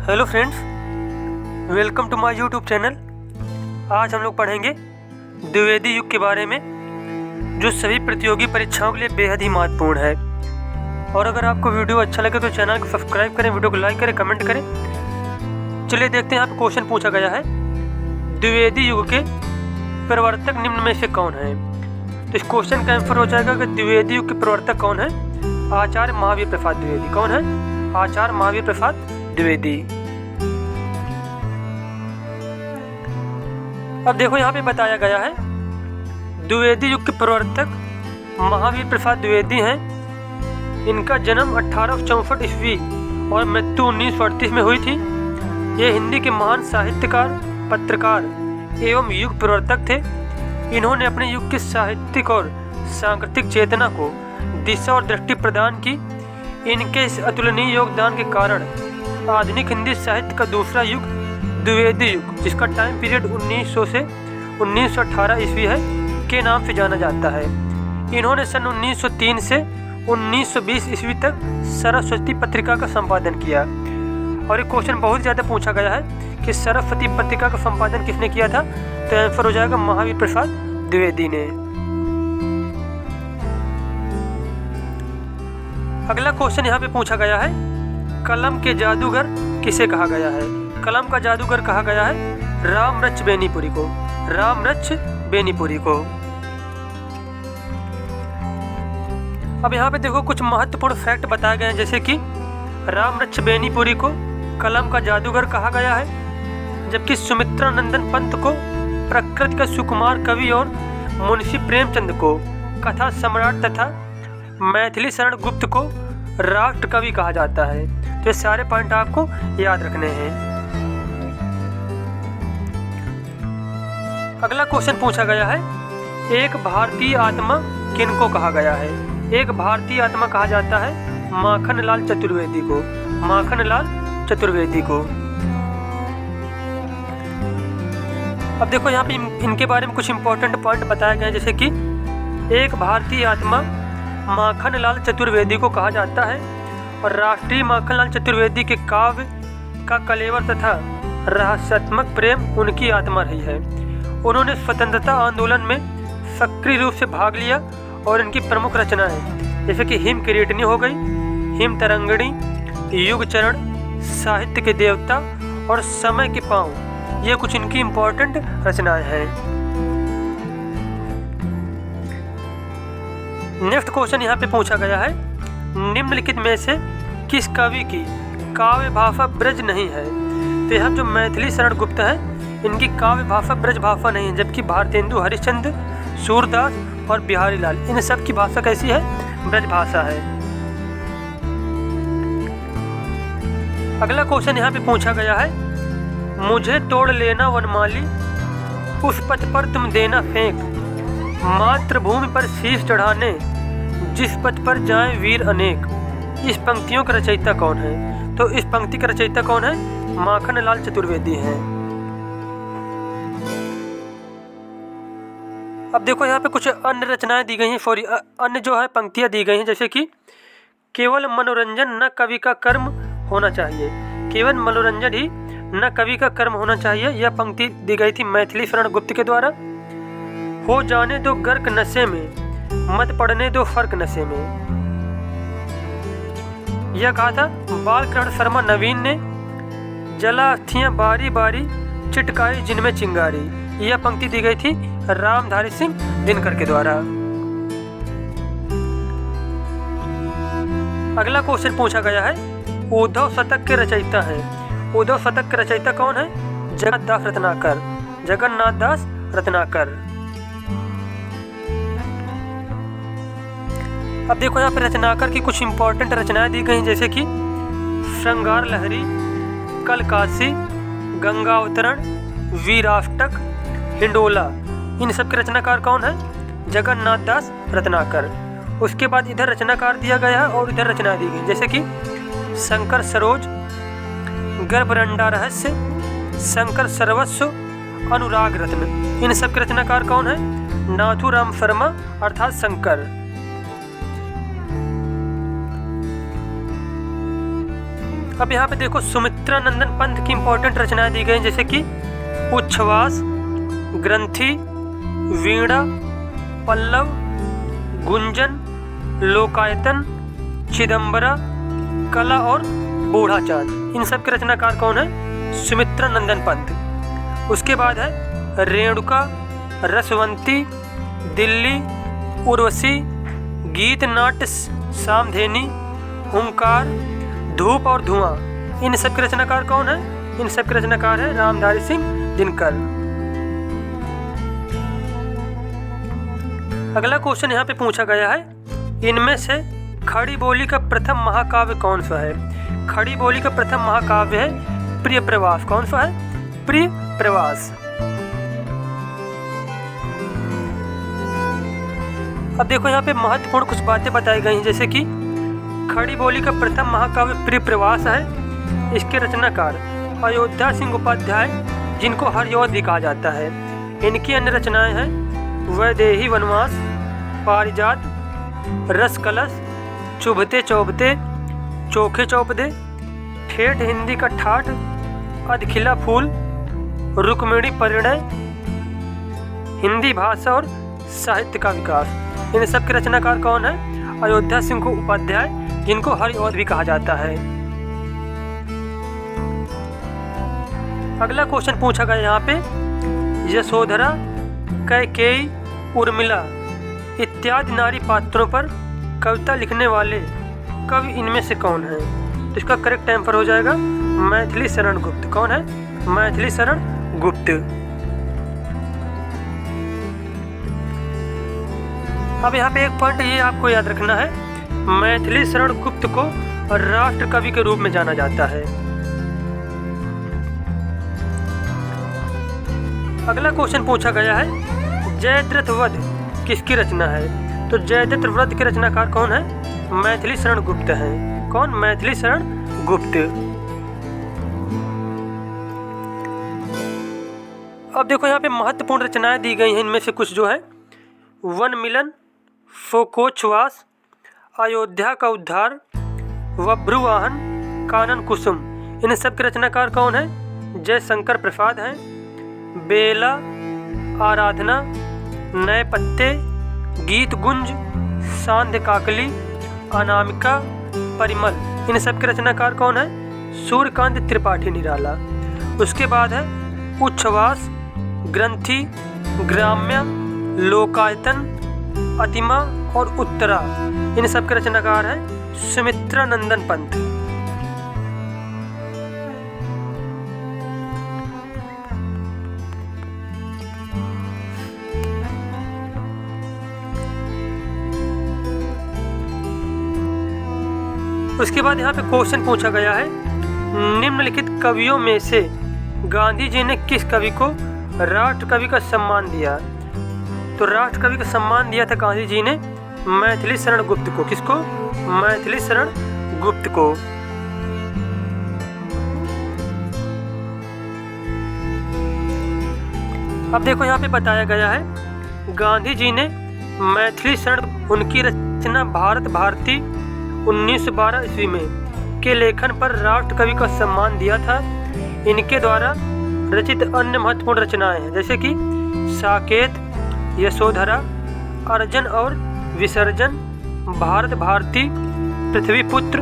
Hello friends, welcome to my YouTube channel. आज हम लोग पढ़ेंगे द्विवेदी युग के बारे में, जो सभी प्रतियोगी परीक्षाओं के लिए बेहद ही महत्वपूर्ण है। और अगर आपको वीडियो अच्छा लगे तो चैनल को सब्सक्राइब करें, वीडियो को लाइक करें, कमेंट करें। चलिए देखते हैं। यहाँ पे क्वेश्चन पूछा गया है, द्विवेदी युग के प्रवर्तक निम्न में से कौन है। तो इस क्वेश्चन का आंसर हो जाएगा कि द्विवेदी युग के प्रवर्तक कौन है। आचार्य महावीर प्रसाद द्विवेदी। कौन है? आचार्य महावीर प्रसाद द्विवेदी। अब देखो यहाँ पे बताया गया है, द्विवेदी युग के प्रवर्तक महावीर प्रसाद द्विवेदी हैं। इनका जन्म 1864 ईस्वी और मृत्यु 1938 में हुई थी। ये हिंदी के महान साहित्यकार, पत्रकार एवं युग प्रवर्तक थे। इन्होंने अपने युग की साहित्यिक और सांस्कृतिक चेतना को दिशा और दृष्टि प्रदान की। इनके इस अतुलनीय योगदान के कारण आधुनिक हिंदी साहित्य का दूसरा युग द्विवेदी युग, जिसका टाइम पीरियड 1900 से 1918 ईस्वी है, के नाम से जाना जाता है। इन्होंने सन 1903 से 1920 ईस्वी तक सरस्वती पत्रिका का संपादन किया। और ये क्वेश्चन बहुत ज़्यादा पूछा गया है कि सरस्वती पत्रिका का संपादन किसने किया था। तो आंसर हो जाएगा महावीर प्रसाद द्विवेदी ने। अगला क्वेश्चन यहाँ पे पूछा गया है, कलम के जादूगर किसे कहा गया है। कलम का जादूगर कहा गया है रामरच बेनीपुरी को। रामरच बेनीपुरी को। अब यहाँ पे देखो कुछ महत्वपूर्ण फैक्ट बताए गए हैं, जैसे कि रामरच बेनीपुरी को कलम का जादूगर कहा गया है, जबकि सुमित्रा नंदन पंत को प्रकृति का सुकुमार कवि और मुंशी प्रेमचंद को कथा सम्राट तथा मैथिली शरण गुप्त को राष्ट्र कवि कहा जाता है। तो ये सारे पॉइंट आपको याद रखने हैं। अगला क्वेश्चन पूछा गया है, एक भारतीय आत्मा किनको कहा गया है। एक भारतीय आत्मा कहा जाता है माखनलाल चतुर्वेदी को। माखनलाल चतुर्वेदी को। अब देखो यहाँ पे इनके बारे में कुछ इंपॉर्टेंट पॉइंट बताए गए हैं, जैसे कि एक भारतीय आत्मा माखनलाल चतुर्वेदी को कहा जाता है और राष्ट्रीय माखनलाल चतुर्वेदी के काव्य का कलेवर तथा रहस्यात्मक प्रेम उनकी आत्मा रही है। उन्होंने स्वतंत्रता आंदोलन में सक्रिय रूप से भाग लिया और इनकी प्रमुख रचनाएं जैसे कि हिम किरीटनी हो गई, हिम तरंगिणी, युग चरण, साहित्य के देवता और समय के पांव, ये कुछ इनकी इम्पोर्टेंट रचनाएं हैं। नेक्स्ट क्वेश्चन यहाँ पे पूछा गया है, निम्नलिखित में से किस कवि की काव्य भाषा ब्रज नहीं है। तो यहाँ जो मैथिली शरण गुप्त है, इनकी काव्य भाषा ब्रज भाषा नहीं है, जबकि भारतेंदु हरिश्चंद्र, सूरदास और बिहारी लाल, इन सब की भाषा कैसी है? ब्रज भाषा है। अगला क्वेश्चन यहाँ पे पूछा गया है, मुझे तोड़ लेना वनमाली, उस पथ पर तुम देना फेंक, मातृभूमि पर शीश चढ़ाने, जिस पथ पर जाएं वीर अनेक। इस पंक्तियों का रचयिता कौन है? तो इस पंक्ति का रचयिता कौन है? माखनलाल चतुर्वेदी हैं। अब देखो यहाँ पे कुछ अन्य रचनाएं दी गई हैं, सॉरी अन्य जो है पंक्तियां दी गई हैं, जैसे कि केवल मनोरंजन न कवि का कर्म होना चाहिए। केवल मनोरंजन ही न कवि का कर्म होना चाहिए। यह पंक्ति दी गई थी मैथिली शरण गुप्त के द्वारा। हो जाने दो गर्क नशे में, मत पड़ने दो फर्क नशे में, यह कहा था बालकरण शर्मा नवीन ने। जला अस्थियां बारी बारी, चिटकाई जिनमें चिंगारी, यह पंक्ति दी गई थी रामधारी सिंह दिनकर के द्वारा। अगला क्वेश्चन पूछा गया है, उद्धव शतक के रचयिता हैं। उद्धव शतक के रचयिता कौन है? जगन्नाथ दास रत्नाकर। जगन्नाथ दास रत्नाकर। अब देखो यहाँ पे रत्नाकर की कुछ इंपॉर्टेंट रचनाएं दी गई, जैसे कि श्रृंगार लहरी, कलकासी, गंगावतरण, वीराष्टक, हिंडोला, इन सब के रचनाकार कौन है? जगन्नाथ दास रत्नाकर। उसके बाद इधर रचनाकार दिया गया है और इधर रचना दी गई, जैसे कि शंकर सरोज, गर्भरंडा रहस्य, शंकर सर्वस्व, अनुराग रत्न, इन सब के रचनाकार कौन है? नाथूराम शर्मा अर्थात शंकर। अब यहाँ पे देखो सुमित्रा नंदन पंत की इंपॉर्टेंट रचनाएं दी गई हैं, जैसे कि उच्छ्वास, ग्रंथि, वीणा, पल्लव, गुंजन, लोकायतन, चिदंबरा, कला और बूढ़ा चांद। इन सब के रचनाकार कौन है? सुमित्रा नंदन पंत। उसके बाद है रेणुका, रसवंती, दिल्ली, उर्वशी, गीत नाट्य सामधेनी, हुंकार, धूप और धुआं। इन सब के रचनाकार कौन है? इन सब के रचनाकार है रामधारी सिंह दिनकर। अगला क्वेश्चन यहाँ पे पूछा गया है, इनमें से खड़ी बोली का प्रथम महाकाव्य कौन सा है? खड़ी बोली का प्रथम महाकाव्य है प्रिय प्रवास। कौन सा है? प्रिय प्रवास। अब देखो यहाँ पे महत्वपूर्ण कुछ बातें बताई गई हैं, जैसे कि खड़ी बोली का प्रथम महाकाव्य प्रिय प्रवास है। इसके रचनाकार अयोध्या सिंह उपाध्याय, जिनको हरिऔध भी कहा जाता है। इनकी अन्य रचनाएं हैं वैदेही वनवास, पारिजात, रस कलश, चुभते चौबते, चोखे चौपदे, ठेठ हिंदी का ठाठ, अधखिला फूल, रुक्मिणी परिणय, हिंदी भाषा और साहित्य का विकास। इन सब के रचनाकार कौन है? अयोध्या सिंह उपाध्याय, जिनको हरिऔध भी कहा जाता है। अगला क्वेश्चन पूछा गया यहाँ पे, यशोधरा, कैकेयी, उर्मिला इत्यादि नारी पात्रों पर कविता लिखने वाले कवि इनमें से कौन है? तो इसका करेक्ट आंसर हो जाएगा मैथिली शरण गुप्त। कौन है? मैथिली शरण गुप्त। अब यहाँ पे एक पॉइंट ये आपको याद रखना है, मैथिली शरण गुप्त को राष्ट्र कवि के रूप में जाना जाता है। अगला क्वेश्चन पूछा गया है, जयद्रथ वध किसकी रचना है? तो जयद्रथ वध के रचनाकार कौन है? मैथिली शरण गुप्त है। कौन? मैथिली शरण गुप्त। अब देखो यहाँ पे महत्वपूर्ण रचनाएं दी गई हैं, इनमें से कुछ जो है वन मिलन, फोकोच्छ्वास, अयोध्या का उद्धार, वभ्रुवाहन, कानन कुसुम। इन सब के रचनाकार कौन है? जयशंकर प्रसाद हैं। बेला, आराधना, नए पत्ते, गीत गुंज, सांध्य काकली, अनामिका, परिमल। इन सब के रचनाकार कौन है? सूर्यकांत त्रिपाठी निराला। उसके बाद है उच्छ्वास, ग्रंथि, ग्राम्य, लोकायतन, अतिमा और उत्तरा। इन सब के रचनाकार है सुमित्रा नंदन पंत। उसके बाद यहाँ पे क्वेश्चन पूछा गया है, निम्नलिखित कवियों में से गांधी जी ने किस कवि को राष्ट्र कवि का सम्मान दिया? तो राष्ट्र कवि का सम्मान दिया था गांधी जी ने मैथिली शरण गुप्त को। किसको? मैथिली शरण गुप्त को। अब देखो यहाँ पे बताया गया है, गांधी जी ने मैथिली शरण, उनकी रचना भारत भारती 1912 ईस्वी में के लेखन पर राष्ट्र कवि का सम्मान दिया था। इनके द्वारा रचित अन्य महत्वपूर्ण रचनाएं हैं, जैसे कि साकेत, यशोधरा, अर्जन और विसर्जन, भारत भारती, पृथ्वीपुत्र,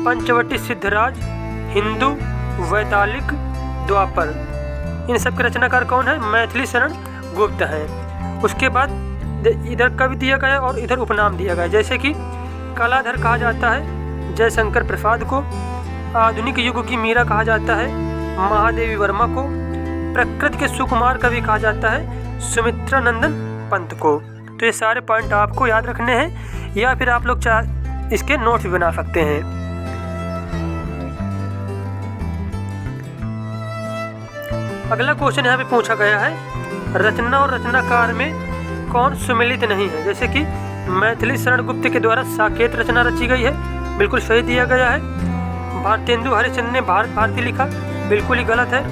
पंचवटी सिद्धराज, हिंदू, वैतालिक, द्वापर। इन सब के रचनाकार कौन है? मैथिली शरण गुप्त हैं। उसके बाद इधर कवि दिया गया और इधर उपनाम दिया गया, जैसे कि कलाधर कहा जाता है जयशंकर प्रसाद को, आधुनिक युग की मीरा कहा जाता है महादेवी वर्मा को, प्रकृति के सुकुमार कवि कहा जाता है सुमित्रा नंदन पंत को। तो ये सारे पॉइंट आपको याद रखने हैं, या फिर आप लोग इसके नोट्स भी बना सकते हैं। अगला क्वेश्चन यहाँ पे पूछा गया है, रचना और रचनाकार में कौन सुमेलित नहीं है? जैसे कि मैथिली शरण गुप्त के द्वारा साकेत रचना रची गई है, बिल्कुल सही दिया गया है। भारतेंदु हरिश्चंद्र ने भारत भारती लिखा, बिल्कुल ही गलत है।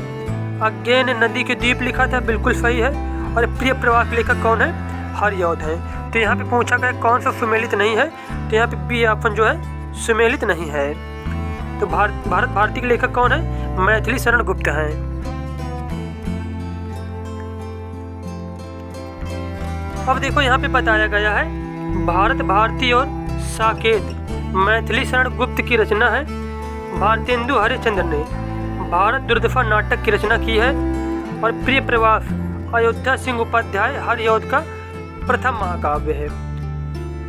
अज्ञे ने नदी के द्वीप लिखा था, बिल्कुल सही है। और प्रिय प्रवास लेखक कौन है? हरिऔध है। तो यहाँ पे पूछा गया कौन सा सुमेलित नहीं है, तो यहाँ पे बी ऑप्शन जो है सुमेलित नहीं है। तो भारत भारती के लेखक कौन है? मैथिली शरण गुप्त हैं। अब देखो यहाँ पे बताया गया है भारत भारती और साकेत मैथिली शरण गुप्त की रचना है। भारतेंदु हरिश्चंद्र ने भारत दुर्दशा नाटक की रचना की है और प्रिय प्रवास अयोध्या सिंह उपाध्याय हरिऔध का प्रथम महाकाव्य है।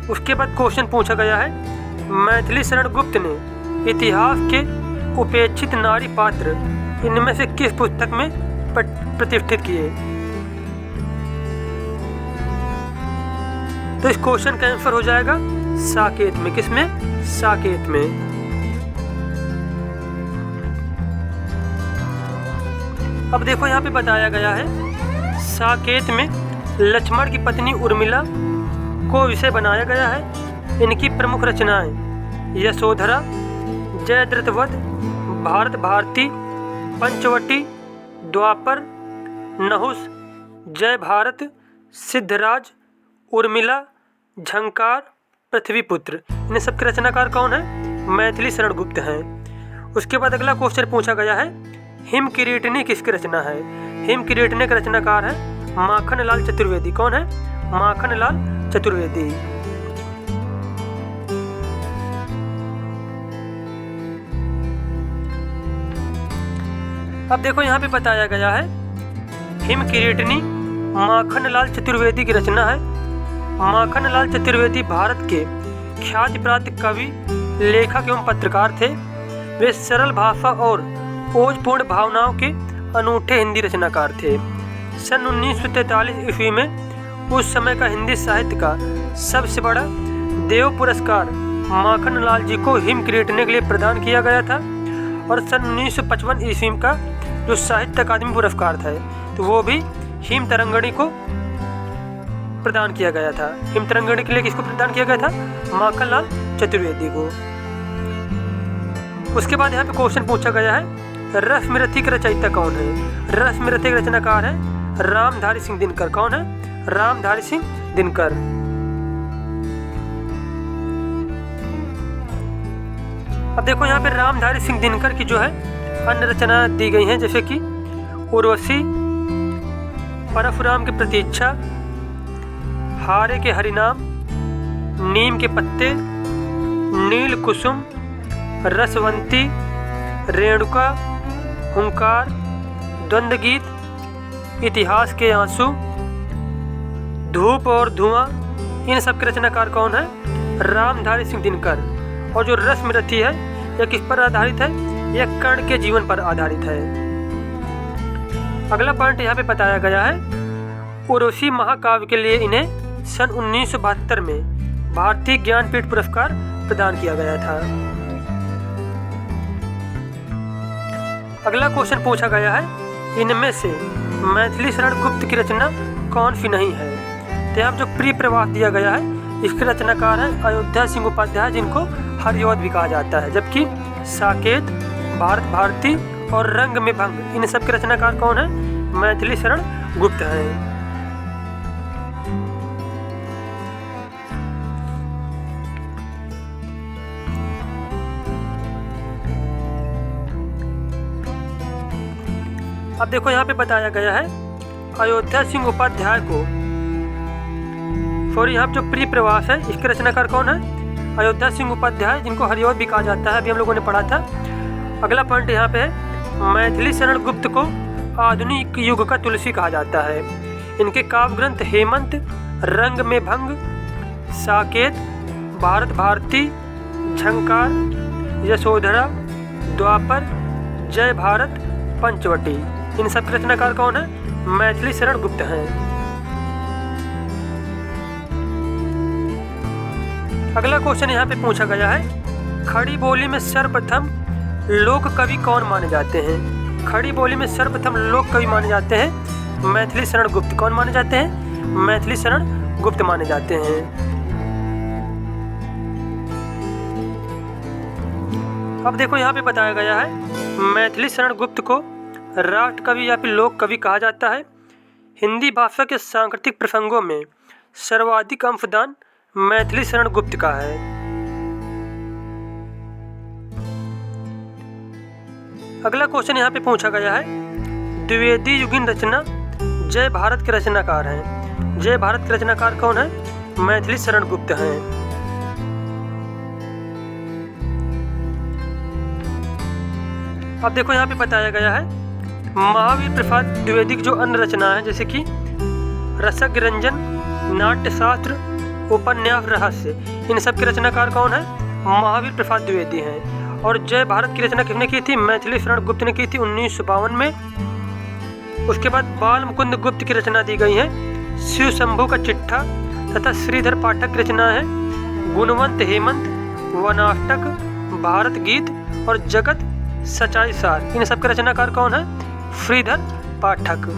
उसके बाद क्वेश्चन पूछा गया है मैथिली शरण गुप्त ने इतिहास के उपेक्षित नारी पात्र इनमें से किस पुस्तक में प्रतिष्ठित किए? तो इस क्वेश्चन का आंसर हो जाएगा साकेत में। किसमें? साकेत में। अब देखो यहाँ पे बताया गया है साकेत में लक्ष्मण की पत्नी उर्मिला को विषय बनाया गया है। इनकी प्रमुख रचनाएं यशोधरा, जयद्रथवध, भारत भारती, पंचवटी, द्वापर, नहुस, जय भारत, सिद्धराज, उर्मिला, झंकार, पृथ्वीपुत्र, इन सब के रचनाकार कौन है? मैथिली शरण गुप्त हैं। उसके बाद अगला क्वेश्चन पूछा गया है हिम किरीटनी किसकी रचना है? हिम किरीटनी का रचनाकार है माखनलाल चतुर्वेदी। कौन है? माखनलाल चतुर्वेदी। अब देखो यहाँ पे बताया गया है हिम किरीटनी माखनलाल चतुर्वेदी की रचना है। माखनलाल चतुर्वेदी भारत के ख्याति प्राप्त कवि, लेखक एवं पत्रकार थे। वे सरल भाषा और ओजपूर्ण भावनाओं के अनूठे हिंदी रचनाकार थे। सन 1943 ईस्वी में उस समय का हिंदी साहित्य का सबसे बड़ा देव पुरस्कार माखनलाल जी को हिम किरीटनी के लिए प्रदान किया गया था और सन 1955 ईस्वी का जो साहित्य अकादमी पुरस्कार था तो वो भी हिम तरंगणी को प्रदान किया गया था। हिम तरंगणी के लिए किसको प्रदान किया गया था? माखनलाल चतुर्वेदी को। उसके बाद यहाँ पे क्वेश्चन पूछा गया है रश्मिरथी के रचयिता कौन है? रश्मिरथी के रचनाकार है रामधारी सिंह दिनकर। कौन है? रामधारी सिंह दिनकर। अब देखो यहाँ पे रामधारी सिंह दिनकर की जो है अन्य रचना दी गई हैं, जैसे कि उर्वशी, परशुराम की प्रतीक्षा, हारे के हरिनाम, नीम के पत्ते, नील कुसुम, रसवंती, रेणुका, हुंकार, द्वंद्व गीत, इतिहास के आंसू, धूप और धुआं, इन सब के रचनाकार कौन है? रामधारी सिंह दिनकर। और जो रश्मिरथी है यह किस पर आधारित है? यह कर्ण के जीवन पर आधारित है। अगला पॉइंट यहाँ पे बताया गया है उर्वशी महाकाव्य के लिए इन्हें सन 1972 में भारतीय ज्ञानपीठ पुरस्कार प्रदान किया गया था। अगला क्वेश्चन पूछा गया है इनमें से मैथिली शरण गुप्त की रचना कौन सी नहीं है? तो यहाँ जो प्रिय प्रवास दिया गया है इसके रचनाकार है अयोध्या सिंह उपाध्याय, जिनको हरिऔध भी कहा जाता है। जबकि साकेत, भारत भारती और रंग में भंग, इन सब के रचनाकार कौन है? मैथिली शरण गुप्त हैं। अब देखो यहाँ पे बताया गया है अयोध्या सिंह उपाध्याय को, सॉरी, यहाँ जो प्रिय प्रवास है इसके रचनाकार कौन है? अयोध्या सिंह उपाध्याय, जिनको हरिऔध भी कहा जाता है, अभी हम लोगों ने पढ़ा था। अगला पॉइंट यहाँ पे है मैथिली शरण गुप्त को आधुनिक युग का तुलसी कहा जाता है। इनके काव्य ग्रंथ हेमंत, रंग में भंग, साकेत, भारत भारती, झंकार, यशोधरा, द्वापर, जय भारत, पंचवटी, इन सब के रचनाकार कौन है? मैथिली शरण गुप्त हैं। अगला क्वेश्चन यहाँ पे पूछा गया है खड़ी बोली में सर्वप्रथम लोक कवि कौन माने जाते हैं? खड़ी बोली में सर्वप्रथम लोक कवि माने जाते हैं मैथिली शरण गुप्त। कौन माने जाते हैं? मैथिली शरण गुप्त माने जाते हैं। अब देखो यहाँ पे बताया गया है मैथिली शरण गुप्त को राष्ट्र कवि या फिर लोक कवि कहा जाता है। हिंदी भाषा के सांस्कृतिक प्रसंगों में सर्वाधिक अंशदान मैथिली शरण गुप्त का है। अगला क्वेश्चन यहाँ पे पूछा गया है, द्विवेदी युगीन रचना जय भारत के रचनाकार हैं। जय भारत के रचनाकार कौन है? मैथिली शरण गुप्त हैं। अब देखो यहाँ पे बताया गया है, महावीर प्रसाद द्विवेदी की जो अन्य रचना है जैसे कि रसक रंजन, नाट्यशास्त्र, उपन्यास, रहस्य, इन सब के रचनाकार कौन है? महावीर प्रसाद द्विवेदी हैं। और जय भारत की रचना किसने की थी? मैथिली शरण गुप्त ने की थी 1952 में। उसके बाद बाल मुकुंद गुप्त की रचना दी गई है शिव शंभू का चिट्ठा तथा श्रीधर पाठक की रचना है गुणवंत हेमंत, वनाष्टक, भारत गीत और जगत सच्चाई सार। इन सब के रचनाकार कौन है? श्रीधर पाठक।